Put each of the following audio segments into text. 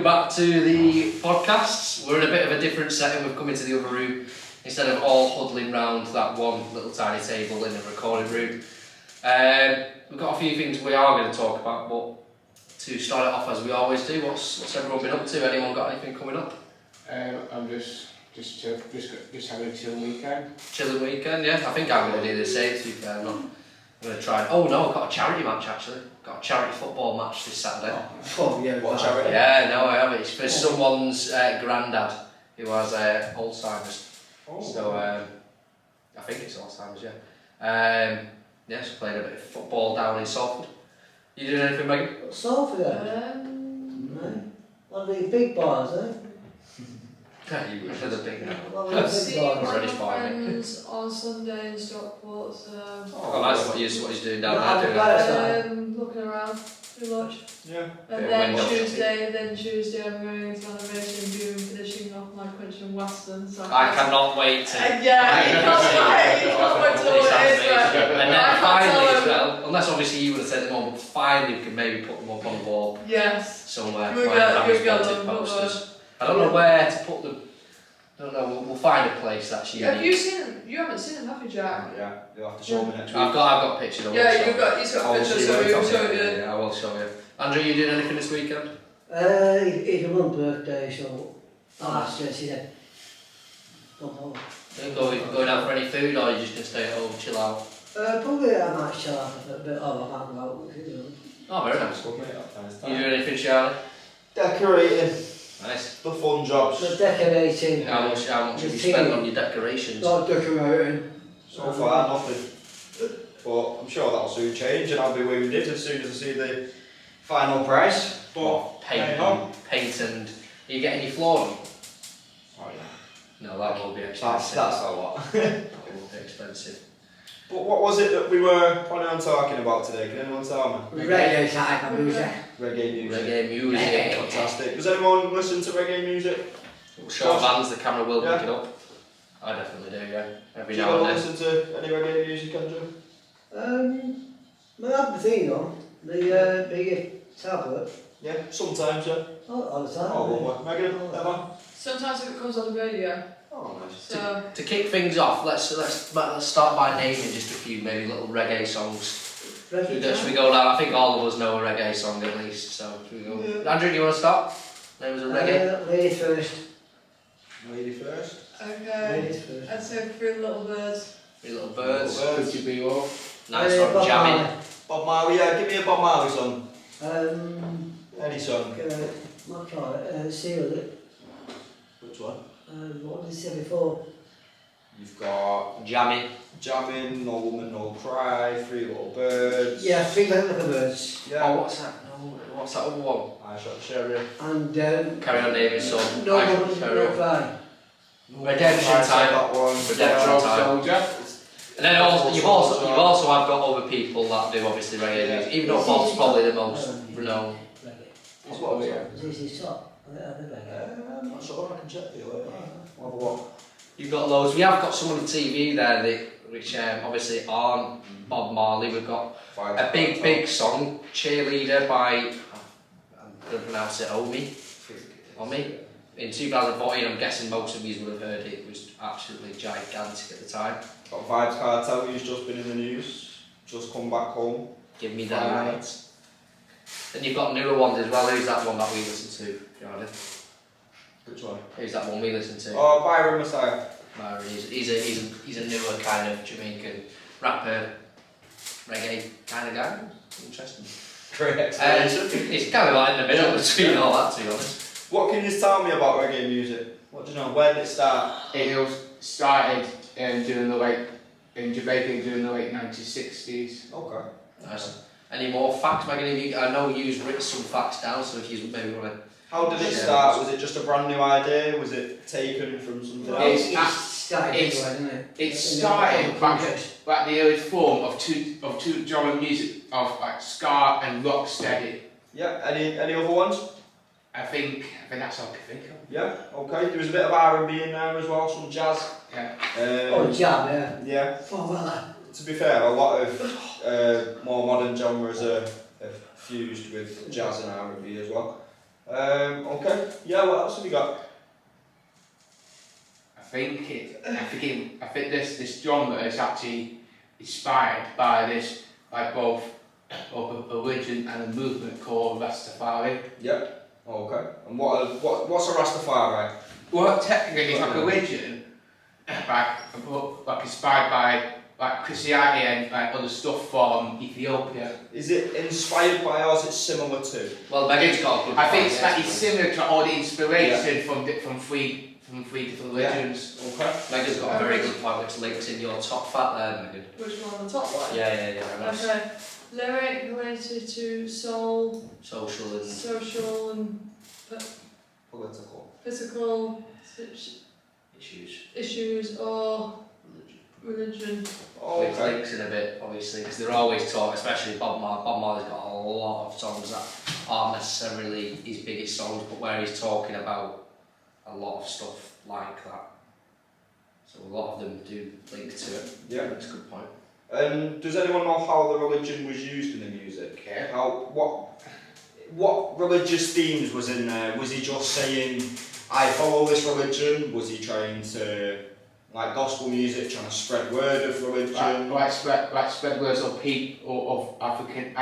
welcome back to the podcasts. We're in a bit of a different setting. We've come into the other room instead of all huddling round that one little tiny table in the recording room. We've got a few things we are going to talk about, but to start it off as we always do, what's everyone been up to? Anyone got anything coming up? I'm just having a chill weekend. Chilling weekend, yeah. I think I'm going to do the same. To be fair, I'm going to try. Oh no, I've got a charity match actually. Got a charity football match this Saturday. Oh yeah, what charity? Yeah, no, I have it. It's for someone's granddad who has Alzheimer's. Oh. So I think it's Alzheimer's, yeah. Yes, playing a bit of football down in Salford. You doing anything, Megan? Salford, no. One of these big bars, eh? You for the big One of the big See bars. one of Reddish my bar, mate. friends on Sunday in Stockport, so Oh, nice what he's doing down No, there. I'm Doing glad. looking around pretty much. Yeah. And Yeah, then window Tuesday I'm going to have a racing viewing finishing off my country and western. So I cannot wait to. yeah, you can't wait to all it is, right? And then I can't finally tell as well, unless obviously you would have set them on, but finally we can maybe put them up on the wall Yes. somewhere. We've Find got wanted them, but, posters. I don't know where to put them. I don't know. We'll find a place that's unique. Have you seen them? You haven't seen them, have you, Jack? Yeah, you'll have to show me next week. I've got pictures of Yeah, them. he's got I'll pictures, see so what we'll it's show on. you. Yeah, I will show you. Andrew, you doing anything this weekend? It's a month's birthday, so I'll ask her, she said, don't know. Going out for any food, or are you just going to stay at home, chill out? Probably I might chill out a bit, or I might go out with you. Oh, very nice. Good, mate, that's nice. You doing anything, Charlie? Decorating. Nice. The fun jobs. The decorating, How much have you spent on your decorations? not decorating. So far, nothing. But I'm sure that'll soon change and I'll be wounded as soon as I see the final price. But Paint and... Are you getting your flooring? oh yeah. No, that will be That's expensive. a lot. That will be expensive. But what was it that we were planning on talking about today? Can anyone tell me? Reggae type of music. Reggae music. Reggae music. Fantastic. Does anyone listen to reggae music? Short bands, the camera will Yeah. pick it up. I definitely do, yeah. Every Do you now ever and then. listen to any reggae music, Andrew? I have the thing on, the tablet, Yeah, sometimes, yeah. all the time. Oh, lovely. Megan, ever? Sometimes if it comes on the radio, Oh, nice. so To kick things off, let's start by naming just a few maybe little reggae songs. Should we go down? I think all of us know a reggae song at least, so should we go? Yeah. Andrew, do you want to start? Names of reggae? Ladies first. Lady first. okay. Ladies first. I'd say Three Little Birds. Three Little Birds. Could you be all? Nice one, Bob jamming. Marley. Bob Marley, yeah, give me a Bob Marley song. Any song. What call it? Sealed it. Which one? What did I say before? You've got Jamming. Jamming, No Woman, No Cry, Three Little Birds. Yeah, Three Little Birds. Oh, Yeah. what's that? No, what's that other one? I shot Sherry. And Carry on naming some. No I Woman, carry No on. Cry. Redemption I said Time. that one. Redemption Road Time. Soldier. And then you've also have got other people that do obviously reggae Yeah. music, even though Bob's probably the most renowned. Reggae. It's what, yeah. This is top. I think reggae. I'm not sure, I can check for you later. Have a look. You've got loads. We have got some on the TV there which obviously aren't Bob Marley. We've got a big song, Cheerleader by, I'm going to pronounce it, Omi. In 2014, I'm guessing most of you would have heard it. It was absolutely gigantic at the time. Got Vibes Cartel, who's just been in the news. Just come back home. Give me that night. Then you've got newer ones as well. Who's that one that we listen to, Johnny? Which one? Who's that one we listen to? Oh, Byron Messiah. Byron, he's a newer kind of Jamaican rapper, reggae kind of guy. Interesting. Great explanation. It's kind of like in the middle between all that, to be honest. What can you tell me about reggae music? What do you know? Where did it start? It was started in Jamaica during the late 1960s. Okay. Nice. Any more facts, Megan? I know you've written some facts down, so if you maybe want to. How did it Yeah. start? Was it just a brand new idea? Was it taken from something else? It's- started it's- anyway, didn't it? It started back the early form of two genre music of like ska and rock steady. Yeah. Any other ones? I think that's all I can think of. Yeah. Okay. There was a bit of R&B in there as well, some jazz. Yeah. Oh, jam, yeah. Yeah. Oh, well, To be fair, a lot of more modern genres are fused with jazz and R&B as well. Okay. Yeah. What else have you got? I think this genre is actually inspired by both a religion and a movement called Rastafari. Yep. Okay. And what's a Rastafari? Well, technically it's like a religion, like inspired by like Christianity and like other stuff from Ethiopia. Is it inspired by or is it similar to? Well, Megan's got a good I think point, it's yes, like it's similar to all the inspiration from three different religions. Okay. Megan's got a very good point which links in your top fat there, Megan. Which one? The top one? Yeah. Okay. Lyric related to soul, Social and social and Political. physical issues. issues or religion. Which links in a bit, obviously, because they're always talking, especially Bob Marley. Bob Marley's got a lot of songs that aren't necessarily his biggest songs, but where he's talking about a lot of stuff like that. So a lot of them do link to it. Yeah. That's a good point. Does anyone know how the religion was used in the music? Okay. What religious themes was in there? Was he just saying, I follow this religion? Was he trying to, like gospel music, trying to spread word of religion? Like spread words of people of African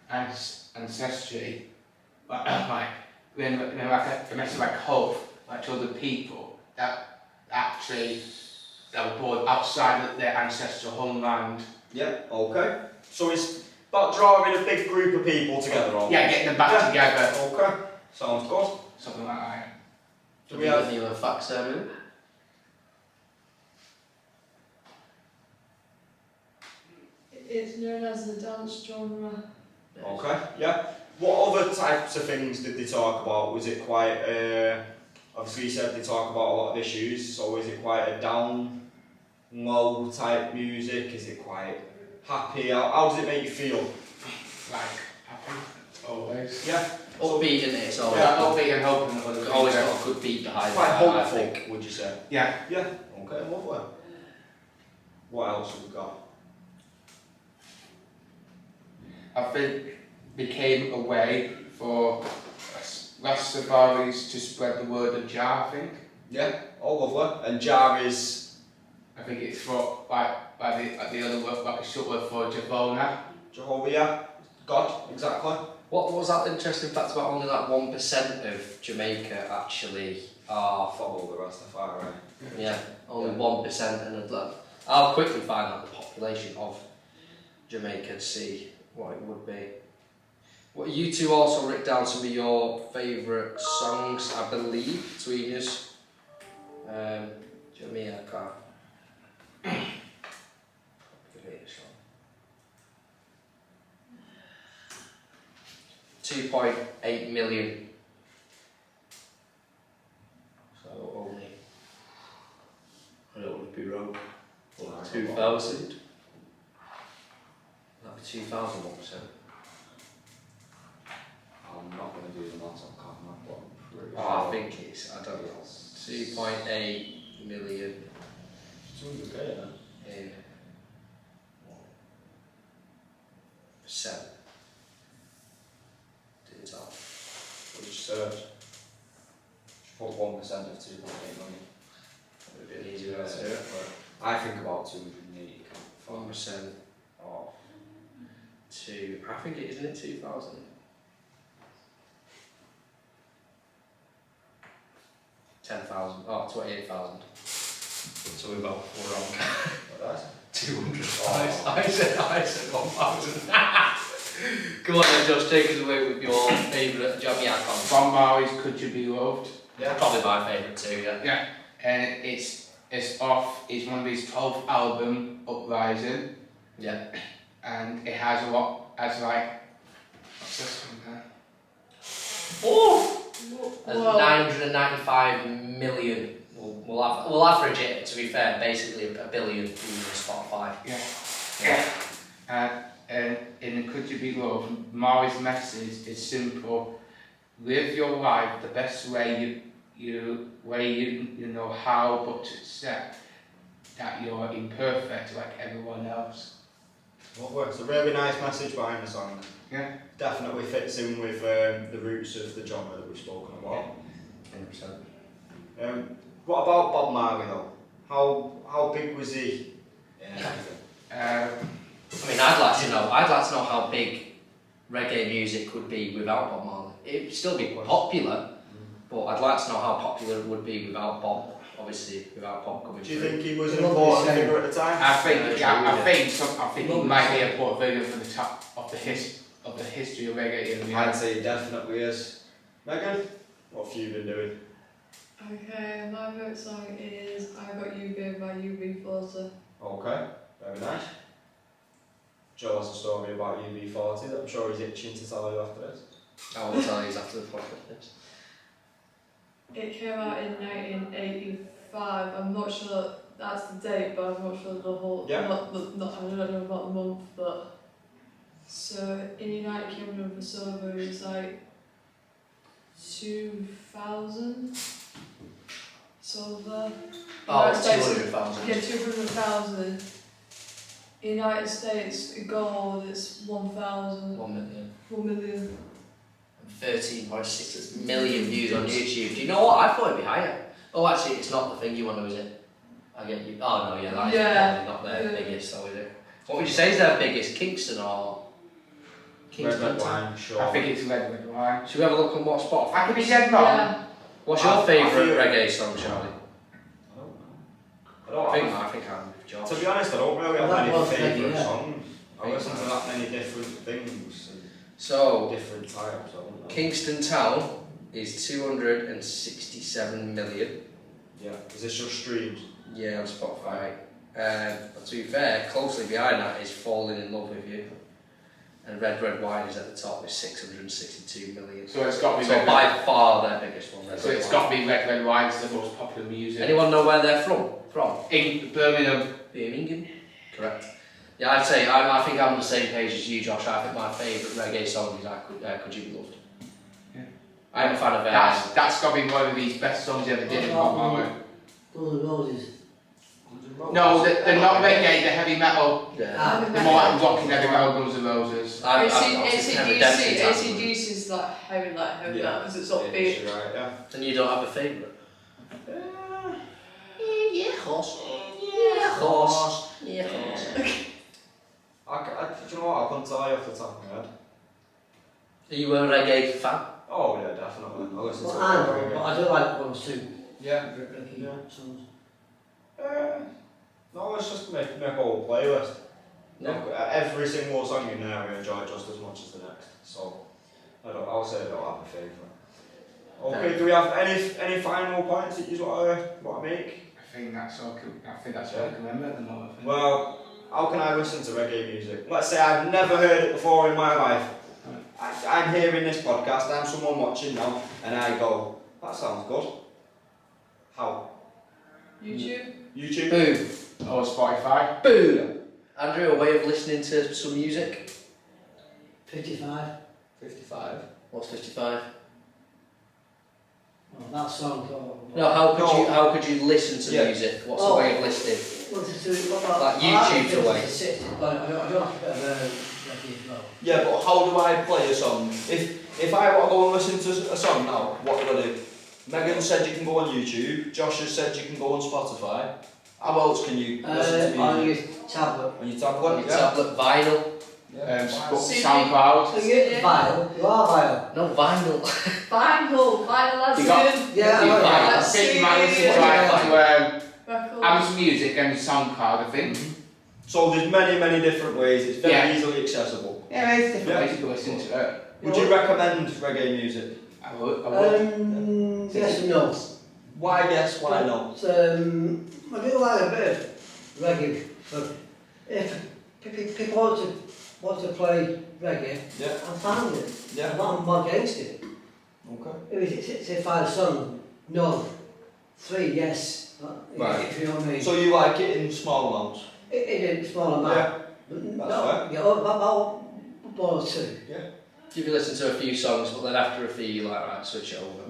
ancestry. Like when like a message like hope, like to other people that were born outside their ancestral homeland. Yeah, okay. So it's about drawing a big group of people together on. Yeah, getting them back together. Okay, sounds good. Something like that. Do we have any other facts there, Megan? It's known as the dance genre. Okay, yeah. What other types of things did they talk about? Was it quite, obviously you said they talk about a lot of issues, so is it quite a down, low type music? Is it quite happy? How does it make you feel? Like happy, always. Yeah. Upbeat, isn't it? It's always, Yeah, upbeat and hoping. always got a good beat behind Quite it, I hopeful, think. would you say? Yeah. Yeah. Okay, lovely. What else have we got? I think became a way for Rastafaris to spread the word of Jah, I think. Yeah, all lovely. And Jah is I think it's for like the other word, like a short word for Javona. Jehovah, yeah. God, exactly. What was that interesting fact about only like 1% of Jamaica actually are Follow the Rastafari. yeah, only 1% and I'll quickly find out the population of Jamaica to see what it would be. What you two also wrote down some of your favourite songs, I believe, between us. Jamaica. 2.8 million. So only, I don't want to be wrong, 2,000. That'd be 2,001%. I'm not going to do the maths on camera, but I'm pretty Oh, I think it's, I don't know, 2.8 million 200k, yeah. in percent. Did it all. What did you search? Put 1% of 2.8 million. Would be an easier way to do it. I think about 280. 1% of 2, I think it isn't it 2,000? $10,000, oh, 28,000. So we're wrong. What did I say? 200. Oh. I said 1,000. Come on then, Josh, take us away with your favourite Jamaican song. Bob Marley's Could You Be Loved? Yeah, probably my favourite too, yeah. Yeah. And it's one of his 12th album, Uprising. Yeah. And it has what's this one there? Oh! There's Well, 995 million. We'll average it, to be fair, basically a billion in Spotify. Yeah. And in Could You Be Loved, Marley's message is simple. Live your life the best way you know how, but to accept that you're imperfect like everyone else. Lovely. It's a really nice message behind the song. Yeah. Definitely fits in with the roots of the genre that we've spoken about. 100%. What about Bob Marley though? How big was he in everything? I mean, I'd like to know how big reggae music would be without Bob Marley. It'd still be popular, but I'd like to know how popular it would be without Bob. Obviously, without Bob coming Do you through. think he was an important figure at the time? I think he might be a important figure for the top of the history of reggae. I'd say he definitely is. Megan, what have you been doing? Okay, my favourite song is I Got You Babe by UB40. Okay, very nice. Joe has a story about UB40 that I'm sure he's itching to tell you after this. I will tell you after the podcast. It came out in 1985. I'm not sure that's the date, but I'm not sure the whole. Yeah. I don't know about the month, but. So in the United Kingdom for silver it was like 2,000 silver. Oh, United States- 200,000. Yeah, 200,000. United States gold is 1,000. 1 million. 1 million. 13.6 million views on YouTube. Do you know what? I thought it'd be higher. Oh, actually, it's not the thing you want to, is it? I get you. Oh, no, yeah, that is Yeah. probably not their Yeah. biggest, though, is it? What would you say is their biggest? Kingston or Kingston? Red wine, sure. I think it's red wine. Should we have a look on what Spotify? I could be dead wrong. Yeah. What's your I favourite feel- reggae song, Charlie? I don't I think I'm with Josh. To be honest, I don't really have Well, that any was favourite Reggae, yeah. songs. I listen to that many different things and So, different types. I don't know. Kingston Town is 267 million. Yeah. Is this just streams? Yeah, on Spotify. But to be fair, closely behind that is Falling in Love with You. And Red Wine is at the top with 662 million. So it's got to be So red. by far their biggest one. So it's got to be red wine. It's the most popular music. Anyone know where they're from? In Birmingham. Birmingham. Correct. Yeah, I'd say I think I'm on the same page as you, Josh. I think my favourite reggae song is Could You Be Loved. Yeah. I'm a fan of That's got to be one of these best songs he ever did in Bob Marley. Guns N' Roses. No, they're not reggae. They're heavy metal. Yeah. They're more like rock and heavy metal. Guns N' Roses. AC/DC is like heavy metal because it's not big. Right, yeah. And you don't have a favourite? Yeah, horse. Yeah, Horse. Yeah, horse. Do you know what? I couldn't tell you off the top of my head. Are you a reggae fan? Oh yeah, definitely. I listen Well, to I it know, every but day. I do like ones too. Yeah. Reggae Yeah. songs. No, let's just make a whole playlist. No. Every single song in there I enjoy just as much as the next. So I'll say I don't have a favourite. Okay, do we have any final points that you want to make? I think that's all. I think that's all I can remember at the moment. Well, how can I listen to reggae music? Let's say I've never heard it before in my life. I'm hearing this podcast, I'm someone watching now, and I go, that sounds good. How? YouTube. YouTube? Boom. Or Spotify. Boom. Andrew, a way of listening to some music? 55. 55. What's 55? Well, that song. No, how could you listen to Yeah. music? What's the way of listening? Like YouTube's a way. I don't like a bit of reggae as well. Yeah, but how do I play a song? If I want to go and listen to a song now, what do I do? Megan said you can go on YouTube, Josh has said you can go on Spotify. How else can you listen to I music? use tablet. On your tablet? Your tablet, vinyl. CD. SoundCloud. So you get vinyl. You are vinyl. No, vinyl. Vinyl, that's You got- good. Yeah, You I buy like I that. think you might listen to Amazon Music and SoundCloud, I think. So there's many different ways, it's very Yeah. easily accessible. Yeah, there's different Yeah. ways to listen to it. Would you recommend reggae music? I would. Yes and no. Why yes, why no? But, I do like a bit of reggae, but if people want to play reggae, Yeah. I'm fine with it. Yeah. I'm not against it. Okay. If I had a son, no. 3, yes. Right. If you know what I mean. So you like it in small amounts? It is small amount. Yeah. But That's no, fair. yeah, about 1 or 2. You can listen to a few songs, but then after a few, you're like, right, switch it over.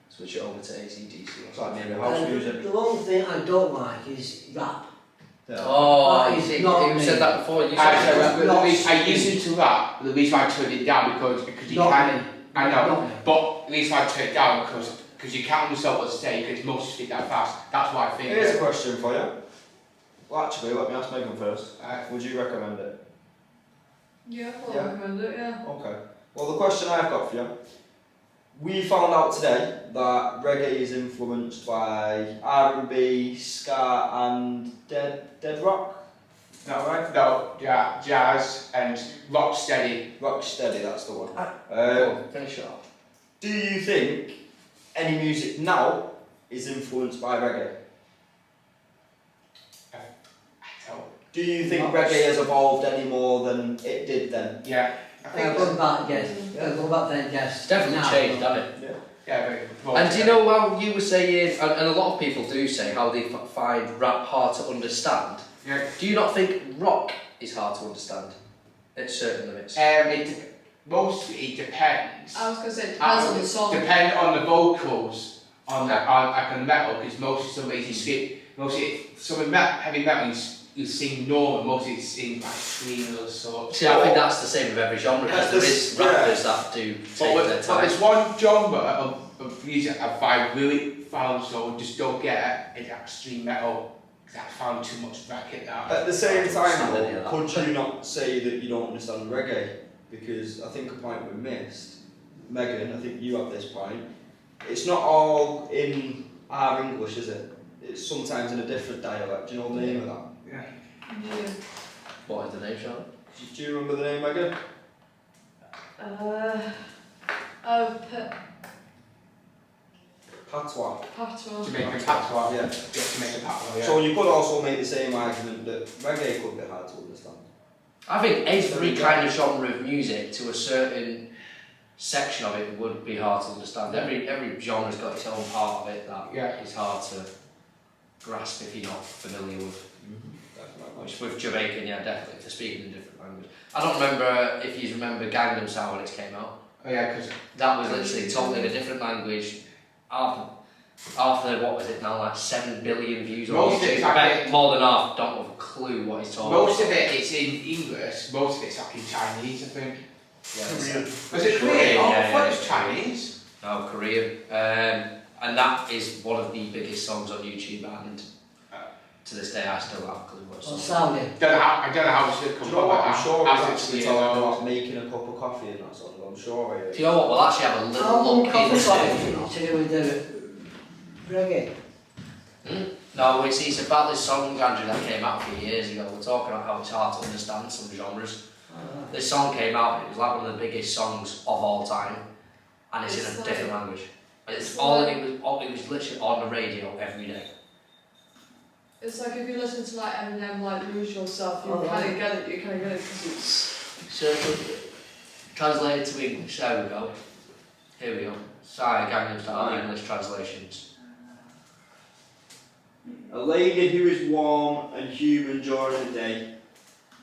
Switch it over to AC/DC or It's like something. maybe house music. The one thing I don't like is rap. Oh, That is you not said me. that before. You I, said not I used to rap, but the reason I turned it down because you Not can't. me. I know, Not me. but the reason I turned it down because you can't understand what to say because most speak that fast. That's why I think. Here's a question for you. Well, actually, let me ask Megan first. Uh, Would you recommend it? Yeah, I'll Yeah. recommend it, yeah. Okay. Well, the question I've got for you. We found out today that reggae is influenced by R&B, ska, and dead rock. no, right? No, yeah, jazz and rock steady. Rocksteady, that's the one. finish it off. Do you think any music now is influenced by reggae? Do you think reggae has evolved any more than it did then? Yeah, I think. Going back, yes. Going back then, yes. It's definitely Now, changed, hasn't it? Yeah, but. And do you know how you were saying, and a lot of people do say, how they find rap hard to understand? Yeah. Do you not think rock is hard to understand at certain limits? Mostly it depends. I was going to say, it depends on the song. Depend on the vocals on like a metal because most of some easy skip. Mostly some heavy metal you sing normal. Mostly it's sing like screaming or so. See, I think that's the same with every genre because there is rappers that do take their But time. there's one genre of music I find really found so just don't get it. It's extreme metal. Because I found too much racket now. At the same time, Understand any of though, that. could you not say that you don't understand reggae? Because I think a point we missed, Megan, I think you have this point. It's not all in our English, is it? It's sometimes in a different dialect. Do you know the name of that? Yeah. Yeah. What is the name, Charlotte? Do you remember the name, Megan? Patois. Patois. Jamaican patois. Yeah. Jamaican patois. Yeah. So you could also make the same argument that reggae could be hard to understand. I think every kind of genre of music to a certain section of it would be hard to understand. Every genre's got its own part of it that is hard to grasp if you're not familiar with. Definitely. Which with Jamaican, yeah, definitely, to speak in a different language. I don't remember if you remember Gangnam Style when it came out. Oh yeah, because That was literally totally in a different language. After what was it now, like 7 billion views on Most of YouTube. it's I like- bet more than half don't have a clue what he's talking about. most of it it's in English, most of it's like in Chinese, I think. Yeah, Was it Korean, Korean? Oh, yeah, I thought yeah. it was Chinese. no, Korean. And that is one of the biggest songs on YouTube, and to this day I still have a clue what it's Or song. Saudi. I don't know how it's going to Do come you know what? I'm sure as he's it's actually years talking old. about making a cup of coffee in that song. I'm sure he is. Do you know what? We'll actually have a little How long look coffee into. got to do with the reggae? No, it's about this song, Andrew, that came out a few years ago. We're talking about how it's hard to understand some genres. This song came out, it was like one of the biggest songs of all time, and it's It's in a like- different language. And it's it's all like- it was literally on the radio every day. It's like if you listen to like Eminem, like Lose Yourself, you Oh, kind of get it, because it's... So, translated to English, there we go. Here we go. Sorry, Gangnam Style, Right. English translations. A lady who is warm and human during the day.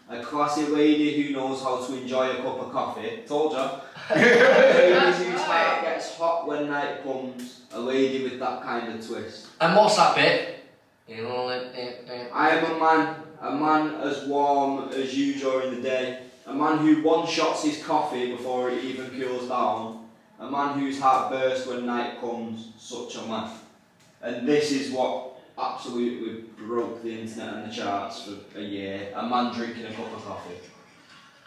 A classy lady who knows how to enjoy a cup of coffee. Told ya. A lady That's whose right. heart gets hot when night comes. A lady with that kind of twist. And what's that bit? I am a man as warm as you during the day. A man who one-shots his coffee before it even cools down. A man whose heart bursts when night comes. Such a man. And this is what absolutely broke the internet and the charts for a year. A man drinking a cup of coffee.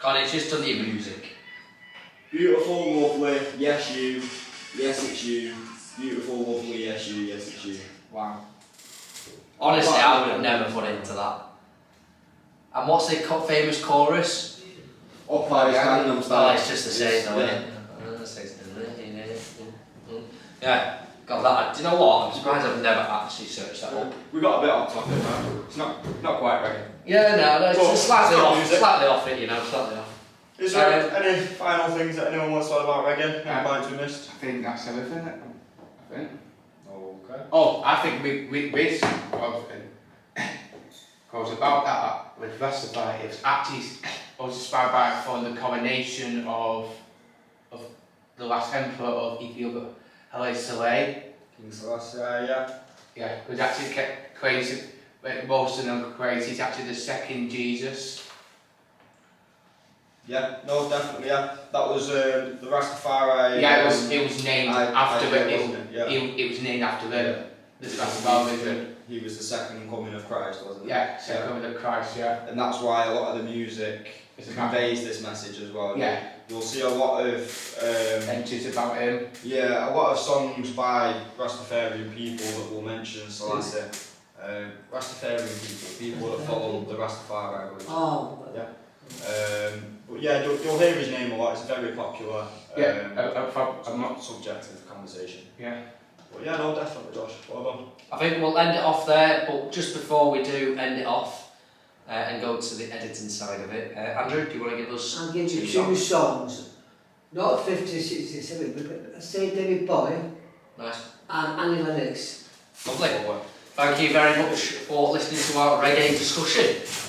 God, it's just done your music. Beautiful, lovely, yes you, yes it's you. Beautiful, lovely, yes you, yes it's you. Wow. Honestly, I would have never put into that. And what's the famous chorus? Up high Gangnam Oh, Style. it's just the same though, Yeah. isn't it? Yeah, got that. Do you know what? I'm surprised I've never actually searched that up. We got a bit off topic now. It's not quite reggae. Yeah, no, it's Well, just slightly it's not off, music. slightly off it, you know, slightly off. Is there any final things that anyone wants to add about reggae? Any points we missed? I think that's everything. I think. Okay. Oh, I think we this goes about that with Rastafari. It was actually I was inspired by from the coronation of the last emperor of Ethiopia, Haile Selassie. King Selassie, yeah. Yeah, it was actually kept crazy but most of them crazy. He's actually the second Jesus. Yeah, no, definitely, yeah. That was the Rastafari. Yeah, it was named after it. wasn't it? Yeah. It was named after them. Yeah. The Rastafari religion. He was the second coming of Christ, wasn't he? Yeah, second coming of Christ. Yeah. And that's why a lot of the music It's about conveys this message as well. yeah. You'll see a lot of Entries about him. yeah, a lot of songs by Rastafarian people that will mention Selassie. Rastafarian people that follow the Rastafari religion. Oh, Yeah. But yeah, you'll hear his name a lot. It's a very popular I'm not. subject of conversation. Yeah. But yeah, no, definitely, Josh. Well done. I think we'll end it off there, but just before we do end it off and go to the editing side of it, Andrew, do you want to give us I'll give you two two songs. Not 50, 60, 70, but say David Bowie Nice. and Annie Lennox. Lovely. Thank you very much for listening to our reggae discussion.